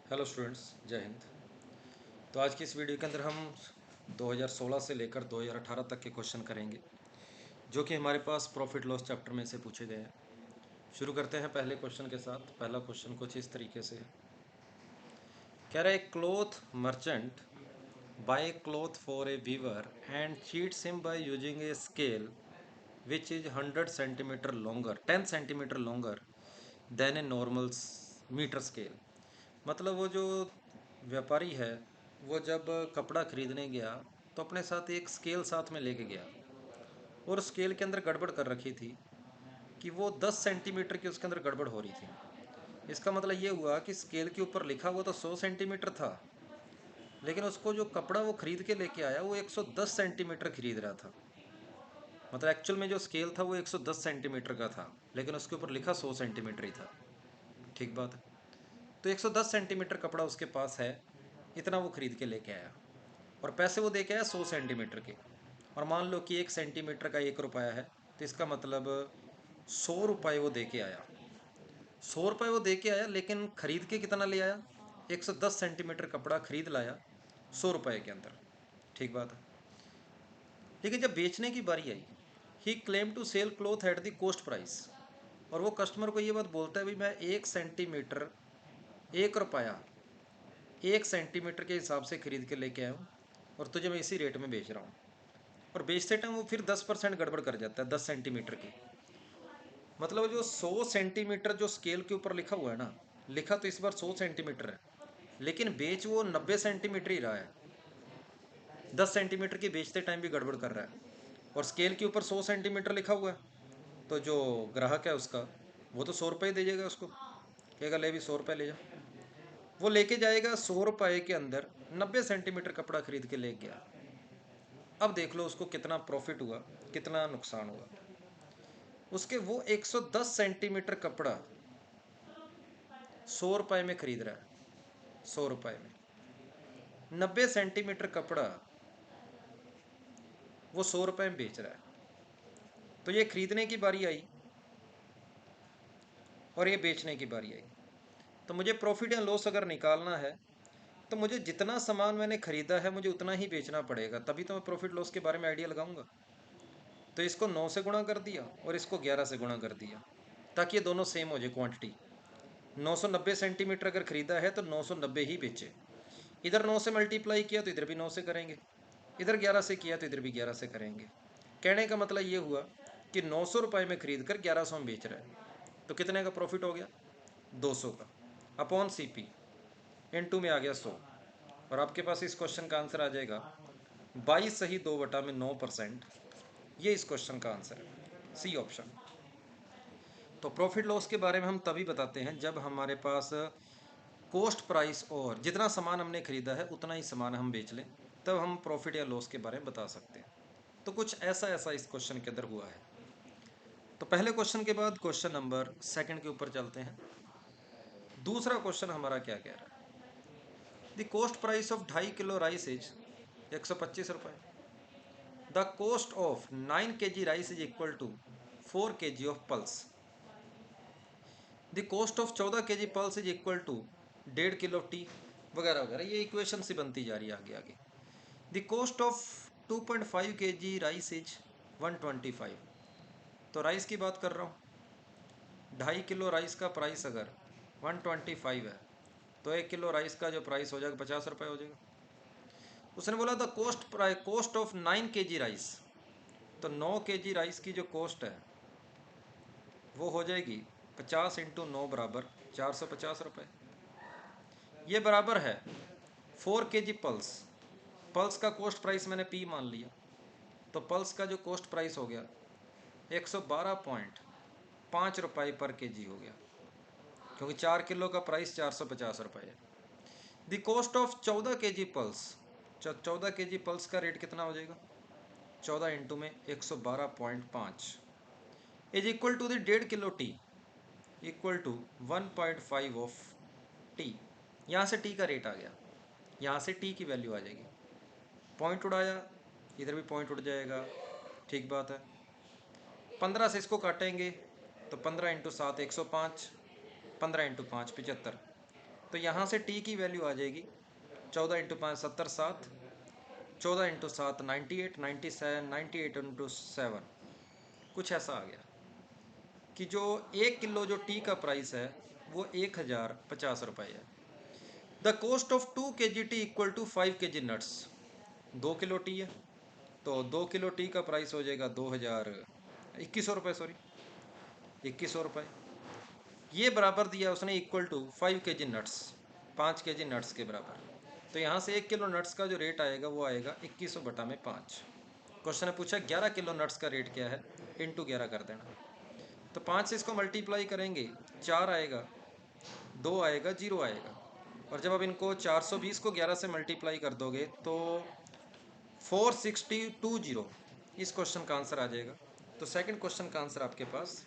Hello students, जय हिंद। तो आज की इस वीडियो के अंदर हम 2016 से लेकर 2018 तक के क्वेश्चन करेंगे, जो कि हमारे पास प्रॉफिट लॉस चैप्टर में से पूछे गए हैं। शुरू करते हैं पहले क्वेश्चन के साथ। पहला क्वेश्चन कुछ इस तरीके से है। कह रहा है cloth merchant buy cloth for a weaver and cheats him by using a scale which is 100 centimetre longer 10 centimetre longer than a normal metre scale. मतलब वो जो व्यापारी है, वो जब कपड़ा खरीदने गया तो अपने साथ एक स्केल साथ में लेके गया, और स्केल के अंदर गड़बड़ कर रखी थी कि वो 10 सेंटीमीटर की उसके अंदर गड़बड़ हो रही थी। इसका मतलब ये हुआ कि स्केल के ऊपर लिखा हुआ तो 100 सेंटीमीटर था, लेकिन उसको जो कपड़ा वो खरीद के लेके आया वो 110 सेंटीमीटर खरीद रहा था। मतलब एक्चुअल में जो स्केल था वो 110 सेंटीमीटर का था, लेकिन उसके ऊपर लिखा 100 सेंटीमीटर ही था। ठीक बात है। तो 110 सेंटीमीटर कपड़ा उसके पास है, इतना वो खरीद के लेके आया, और पैसे वो दे के आया 100 सेंटीमीटर के। और मान लो कि 1 सेंटीमीटर का 1 रुपया है, तो इसका मतलब 100 रुपये वो दे के आया। 100 रुपये वो दे के आया, लेकिन खरीद के कितना ले आया? 110 सेंटीमीटर कपड़ा खरीद लाया 100 रुपये के अंदर। ठीक बात है। लेकिन जब बेचने की बारी आई, he claim to sell cloth at the cost price, और वो कस्टमर को ये बात बोलता है, भाई मैं 1 सेंटीमीटर 1 रुपया 1 सेंटीमीटर के हिसाब से खरीद के लेके आया हूँ, और तुझे मैं इसी रेट में बेच रहा हूँ। और बेचते टाइम वो फिर 10% गड़बड़ कर जाता है 10 सेंटीमीटर की। मतलब जो 100 सेंटीमीटर जो स्केल के ऊपर लिखा हुआ है ना, लिखा तो इस बार 100 सेंटीमीटर है, लेकिन बेच वो 90 सेंटीमीटर ही रहा है। 10 सेंटीमीटर की बेचते टाइम भी गड़बड़ कर रहा है, और स्केल के ऊपर 100 सेंटीमीटर लिखा हुआ है। तो जो ग्राहक है उसका, वो तो 100 रुपये दे जाएगा उसको, कहेगा ले भी 100 रुपये ले जा। वो लेके जाएगा 100 रुपये के अंदर 90 सेंटीमीटर कपड़ा खरीद के ले गया। अब देख लो उसको कितना प्रॉफिट हुआ, कितना नुकसान हुआ। उसके वो 110 सेंटीमीटर कपड़ा 100 रुपये में खरीद रहा है, 100 रुपये में। 90 सेंटीमीटर कपड़ा वो 100 रुपये में बेच रहा है। तो ये खरीदने की बारी आई और ये बेचने की बारी आई। तो मुझे प्रॉफिट या लॉस अगर निकालना है, तो मुझे जितना सामान मैंने खरीदा है मुझे उतना ही बेचना पड़ेगा, तभी तो मैं प्रॉफिट लॉस के बारे में आइडिया लगाऊंगा। तो इसको 9 से गुणा कर दिया और इसको 11 से गुणा कर दिया, ताकि ये दोनों सेम हो जाए क्वांटिटी। 990 सेंटीमीटर अगर खरीदा है तो 990 ही बेचे। इधर 9 से मल्टीप्लाई किया तो इधर भी 9 से करेंगे, इधर 11 से किया तो इधर भी 11 से करेंगे। कहने का मतलब ये हुआ कि 900 रुपये में खरीद कर 1100 में बेच रहा है, तो कितने का प्रॉफिट हो गया? 200 का, अपॉन CP इन 2 में आ गया 100। और आपके पास इस क्वेश्चन का आंसर आ जाएगा 22 सही 2/9%। ये इस क्वेश्चन का आंसर है, सी ऑप्शन। तो प्रॉफिट लॉस के बारे में हम तभी बताते हैं जब हमारे पास कॉस्ट प्राइस और जितना सामान हमने खरीदा है उतना ही सामान हम बेच लें, तब हम प्रॉफिट या लॉस के बारे में बता सकते हैं। तो कुछ ऐसा ऐसा इस क्वेश्चन के अंदर हुआ है। तो पहले क्वेश्चन के बाद क्वेश्चन नंबर सेकंड के ऊपर चलते हैं। दूसरा क्वेश्चन हमारा क्या कह रहा है? The cost price of 2.5 kilo rice is 125 रुपये। The cost of 9 kg rice is equal to 4 kg of pulse. The cost of 14 kg pulse is equal to 1.5 kilo tea, वगैरह वगैरह। ये इक्वेशन से बनती जा रही है आगे आगे। The cost of 2.5 kg rice is 125। तो राइस की बात कर रहा हूँ। 2.5 किलो राइस का प्राइस अगर 125 है, तो 1 किलो राइस का जो प्राइस हो जाएगा 50 रुपये हो जाएगा। उसने बोला the cost of 9 kg rice, तो 9 kg राइस की जो कॉस्ट है वो हो जाएगी 50 × 9 बराबर 450 रुपये। ये बराबर है 4 kg पल्स। पल्स का कॉस्ट प्राइस मैंने P मान लिया, तो पल्स का जो कॉस्ट प्राइस हो गया 112.5 रुपये पर kg हो गया, क्योंकि 4 किलो का प्राइस 450 रुपये है। The cost of 14 kg pulse, 14 kg pulse का रेट कितना हो जाएगा? 14 इंटू में 112.5 is equal to the 1.5 kilo tea, equal to 1.5 of tea. यहाँ से टी का रेट आ गया, यहाँ से टी की वैल्यू आ जाएगी। पॉइंट उड़ाया, इधर भी पॉइंट उड़ जाएगा। ठीक बात है। 15 से इसको काटेंगे तो 15 × 7 105, 15 × 5 75। तो यहाँ से टी की वैल्यू आ जाएगी 14 इंटू 5 70 7, 14 इंटू 7 98, 97, 98 इंटू 7 कुछ ऐसा आ गया कि जो 1 किलो जो टी का प्राइस है वो 1050 रुपये है। The cost of 2 kg tea equal to 5 kg nuts. 2 kilo tea है तो 2 किलो टी का प्राइस हो जाएगा 2100 रुपये, सॉरी 2100 रुपये। ये बराबर दिया उसने equal to 5 kg nuts, 5 kg nuts के बराबर। तो यहाँ से 1 किलो नट्स का जो रेट आएगा वो आएगा 2100 बटा में 5। क्वेश्चन ने पूछा 11 किलो नट्स का रेट क्या है, इंटू 11 कर देना। तो 5 से इसको मल्टीप्लाई करेंगे 4 आएगा, 2 आएगा, 0 आएगा। और जब आप इनको 420 को 11 से मल्टीप्लाई कर दोगे तो 4620 इस क्वेश्चन का आंसर आ जाएगा। तो सेकंड क्वेश्चन का आंसर आपके पास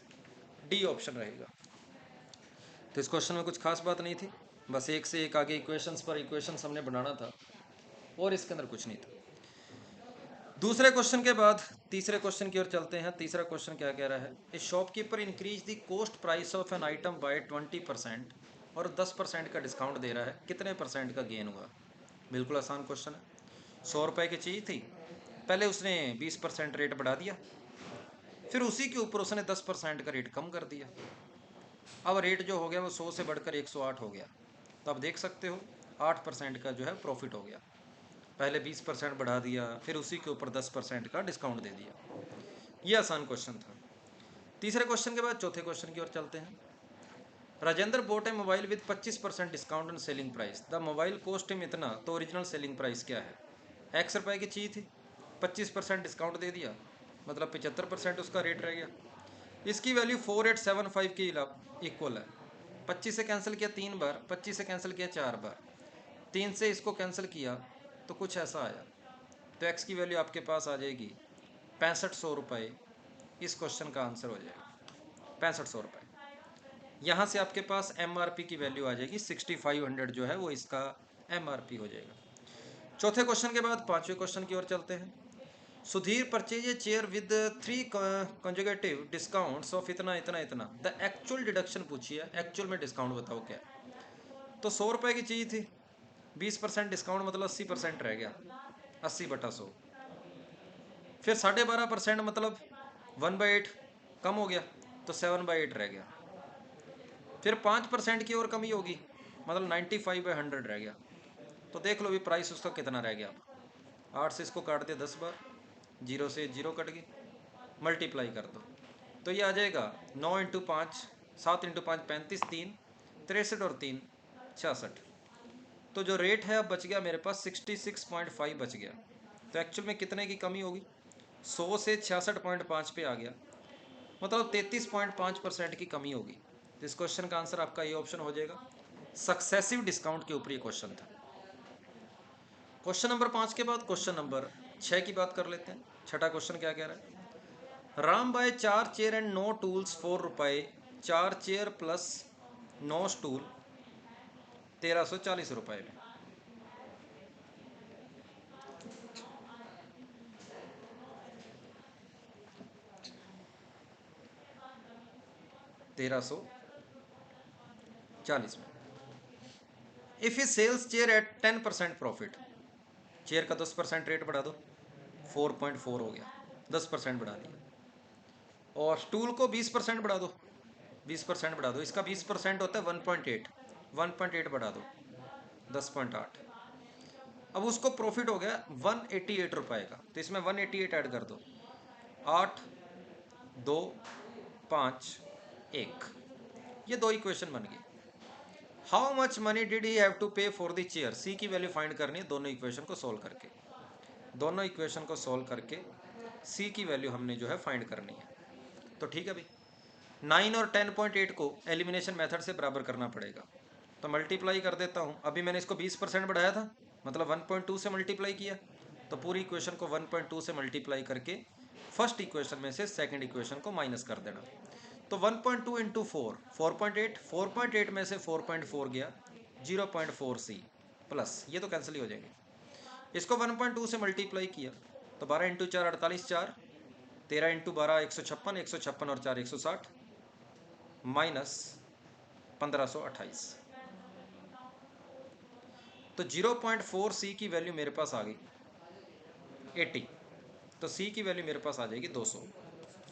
डी ऑप्शन रहेगा। तो इस क्वेश्चन में कुछ खास बात नहीं थी, बस एक से एक आगे इक्वेशंस पर इक्वेशंस हमने बनाना था और इसके अंदर कुछ नहीं था। दूसरे क्वेश्चन के बाद तीसरे क्वेश्चन की ओर चलते हैं। तीसरा क्वेश्चन क्या कह रहा है, ए shopkeeper increase the cost price of an item by 20% और 10% का डिस्काउंट दे रहा है, कितने परसेंट का गेन हुआ। बिल्कुल आसान क्वेश्चन है। 100 रुपये की चीज़ थी, पहले उसने 20% रेट बढ़ा दिया, फिर उसी के ऊपर उसने 10% का रेट कम कर दिया। अब रेट जो हो गया वो 100 से बढ़कर 108 हो गया। तो आप देख सकते हो 8% का जो है प्रॉफिट हो गया। पहले 20% बढ़ा दिया, फिर उसी के ऊपर 10% का डिस्काउंट दे दिया। ये आसान क्वेश्चन था। तीसरे क्वेश्चन के बाद चौथे क्वेश्चन की ओर चलते हैं। Rajendra boat A mobile with 25% discount on selling price, the mobile cost him इतना, तो ओरिजिनल सेलिंग प्राइस क्या है। X रुपये की चीज़ थी, 25% डिस्काउंट दे दिया, मतलब 75% उसका रेट रह गया। इसकी वैल्यू 4875 के इक्वल है। 25 से कैंसिल किया 3 बार, 25 से कैंसिल किया 4 बार, 3 से इसको कैंसिल किया तो कुछ ऐसा आया। तो एक्स की वैल्यू आपके पास आ जाएगी 6500 रुपये। इस क्वेश्चन का आंसर हो जाएगा 6500 रुपये। यहाँ से आपके पास MRP की वैल्यू आ जाएगी 6500 जो है वो इसका MRP हो जाएगा। चौथे क्वेश्चन के बाद पांचवें क्वेश्चन की ओर चलते हैं। Sudhir purchase a chair with 3 conjugative discounts of इतना इतना इतना, द एक्चुअल डिडक्शन पूछिए, एक्चुअल में डिस्काउंट बताओ क्या। तो 100 रुपये की चीज़ थी, 20% डिस्काउंट मतलब 80% रह गया, 80 बटा 100। फिर 12.5% मतलब 1/8 कम हो गया, तो 7/8 रह गया। फिर 5% की और कमी होगी, मतलब 95/100 रह गया। तो देख लो भी प्राइस उसका कितना रह गया। 8 से इसको काट दे 10 बार, 0 से 0 कट गई, मल्टीप्लाई कर दो तो ये आ जाएगा 9 इंटू 5, 7 इंटू 5 35, 3 63 और 3 66। तो जो रेट है अब बच गया मेरे पास 66.5 बच गया। तो एक्चुअल में कितने की कमी होगी, 100 से 66.5 पे आ गया, मतलब 33.5% की कमी होगी। तो इस क्वेश्चन का आंसर आपका ये ऑप्शन हो जाएगा। सक्सेसिव डिस्काउंट के ऊपर ये क्वेश्चन था। क्वेश्चन नंबर 5 के बाद क्वेश्चन नंबर 6 की बात कर लेते हैं। छठा क्वेश्चन क्या कह रहा है, Ram by 4 chair and 9 tools 4 रुपये, 4 चेयर प्लस 9 स्टूल 1340 रुपये में। तेरह सौ 40 में। If he sells chair at 10% profit, chair का 10% रेट बढ़ा दो, 4.4 हो गया, 10% बढ़ा दिया। और स्टूल को 20% बढ़ा दो, 20% बढ़ा दो, इसका 20% होता है 1.8, 1.8 बढ़ा दो 10.8। अब उसको प्रॉफिट हो गया 188 रुपये का, तो इसमें 188 ऐड कर दो, 8 2 5 1, ये दो इक्वेशन बन गई। How much money did he have to pay for the chair, C की वैल्यू फाइंड करनी है दोनों इक्वेशन को सोल्व करके। दोनों इक्वेशन को सोल्व करके सी की वैल्यू हमने जो है फाइंड करनी है। तो ठीक है भाई, 9 और 10.8 को एलिमिनेशन मेथड से बराबर करना पड़ेगा। तो मल्टीप्लाई कर देता हूँ, अभी मैंने इसको 20% बढ़ाया था, मतलब 1.2 से मल्टीप्लाई किया, तो पूरी इक्वेशन को 1.2 से मल्टीप्लाई करके फर्स्ट इक्वेशन में से सेकंड इक्वेशन को माइनस कर देना। तो 1.2 इंटू 4 4.8, 4.8 में से 4.4 गया 0.4 सी प्लस, ये तो कैंसिल ही हो जाएंगे। इसको 1.2 से मल्टीप्लाई किया तो 12 इंटू 4 48, 4 13 इंटू 12 156, 156 और 4 160 माइनस 1528। तो 0.4 सी की वैल्यू मेरे पास आ गई 80, तो सी की वैल्यू मेरे पास आ जाएगी 200।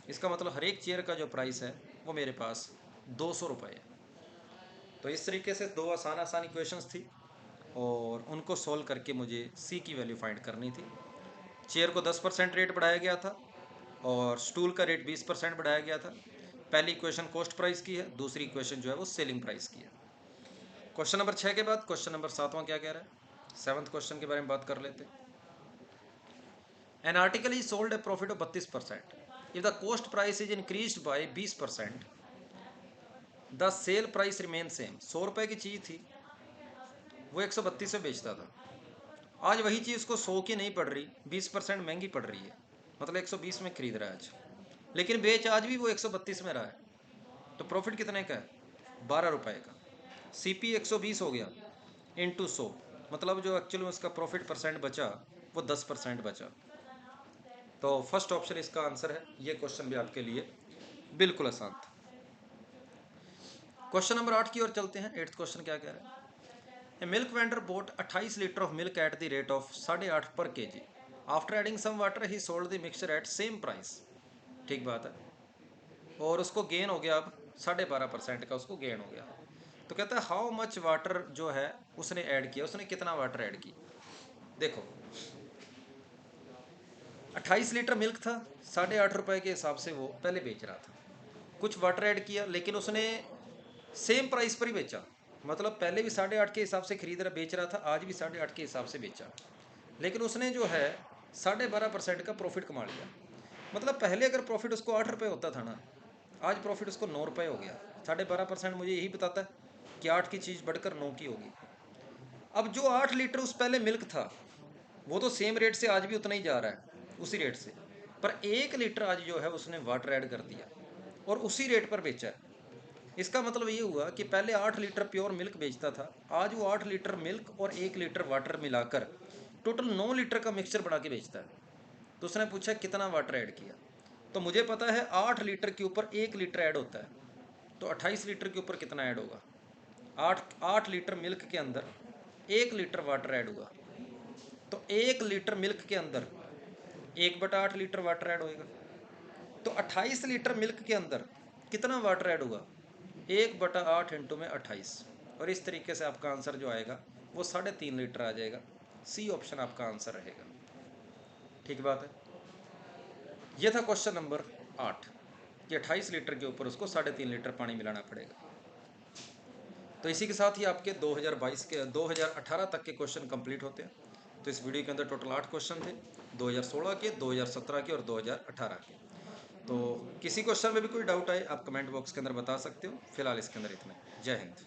इसका मतलब हर एक चेयर का जो प्राइस है वो मेरे पास 200 रुपये है। तो इस तरीके से दो आसान आसान इक्वेशंस थी और उनको सोल्व करके मुझे सी की वैल्यू फाइंड करनी थी। चेयर को 10% रेट बढ़ाया गया था और स्टूल का रेट 20% बढ़ाया गया था। पहली इक्वेशन कॉस्ट प्राइस की है, दूसरी इक्वेशन जो है वो सेलिंग प्राइस की है। क्वेश्चन नंबर 6 के बाद क्वेश्चन नंबर 7वां क्या कह रहा है, 7th क्वेश्चन के बारे में बात कर लेते हैं। An article is sold A profit of 32%, if the cost price is increased by 20%, the sale price remain same. 100 रुपये की चीज़ थी, वो 132 में बेचता था। आज वही चीज़ उसको 100 की नहीं पड़ रही, 20% महंगी पड़ रही है, मतलब 120 में खरीद रहा है आज, लेकिन बेच आज भी वो 132 में रहा है। तो प्रॉफिट कितने का है, 12 रुपये का। सी पी 120 हो गया इंटू 100, मतलब जो एक्चुअली में उसका प्रॉफिट परसेंट बचा वो 10% बचा। तो फर्स्ट ऑप्शन इसका आंसर है। ये क्वेश्चन भी आपके लिए बिल्कुल आसान था। क्वेश्चन नंबर 8 की ओर चलते हैं। 8th क्वेश्चन क्या कह रहा है, a milk vendor bought 28 litre of milk at the rate of 8.5 per kg, after adding some water he sold the mixture at same price. ठीक बात है, और उसको गेन हो गया, अब 12.5% का उसको गेन हो गया। तो कहता है हाउ मच वाटर जो है उसने ऐड किया, उसने कितना वाटर ऐड किया। देखो 28 लीटर मिल्क था, 8.5 रुपये के हिसाब से वो पहले बेच रहा था, कुछ वाटर ऐड किया, लेकिन उसने सेम प्राइस पर ही बेचा, मतलब पहले भी 8.5 के हिसाब से खरीद रहा बेच रहा था, आज भी 8.5 के हिसाब से बेचा, लेकिन उसने जो है 12.5% का प्रॉफिट कमा लिया। मतलब पहले अगर प्रॉफिट उसको 8 रुपये होता था ना, आज प्रॉफिट उसको 9 रुपये हो गया। 12.5% मुझे यही बताता है कि 8 की चीज़ बढ़कर 9 की होगी। अब जो 8 लीटर उस पहले मिल्क था वो तो सेम रेट से आज भी उतना ही जा रहा है, उसी रेट से, पर 1 लीटर आज जो है उसने वाटर ऐड कर दिया और उसी रेट पर बेचा है। इसका मतलब ये हुआ कि पहले 8 लीटर प्योर मिल्क बेचता था, आज वो 8 लीटर मिल्क और 1 लीटर वाटर मिलाकर टोटल 9 लीटर का मिक्सचर बना के बेचता है। तो उसने पूछा कितना वाटर ऐड किया, तो मुझे पता है 8 लीटर के ऊपर 1 लीटर ऐड होता है, तो 28 लीटर के ऊपर कितना ऐड होगा। 8 लीटर मिल्क के अंदर 1 लीटर वाटर ऐड हुआ, तो 1 लीटर मिल्क के अंदर 1/8 लीटर वाटर ऐड होएगा। तो 28 लीटर मिल्क के अंदर कितना वाटर ऐड हुआ, 1/8 इंटू में 28, और इस तरीके से आपका आंसर जो आएगा वो 3.5 लीटर आ जाएगा। सी ऑप्शन आपका आंसर रहेगा। ठीक बात है, ये था क्वेश्चन नंबर 8 कि 28 लीटर के ऊपर उसको 3.5 लीटर पानी मिलाना पड़ेगा। तो इसी के साथ ही आपके 2022 के 2018 तक के क्वेश्चन कंप्लीट होते हैं। तो इस वीडियो के अंदर टोटल 8 क्वेश्चन थे, 2016 के, 2017 के और 2018 के। तो किसी क्वेश्चन में भी कोई डाउट आए आप कमेंट बॉक्स के अंदर बता सकते हो। फिलहाल इसके अंदर इतना। जय हिंद।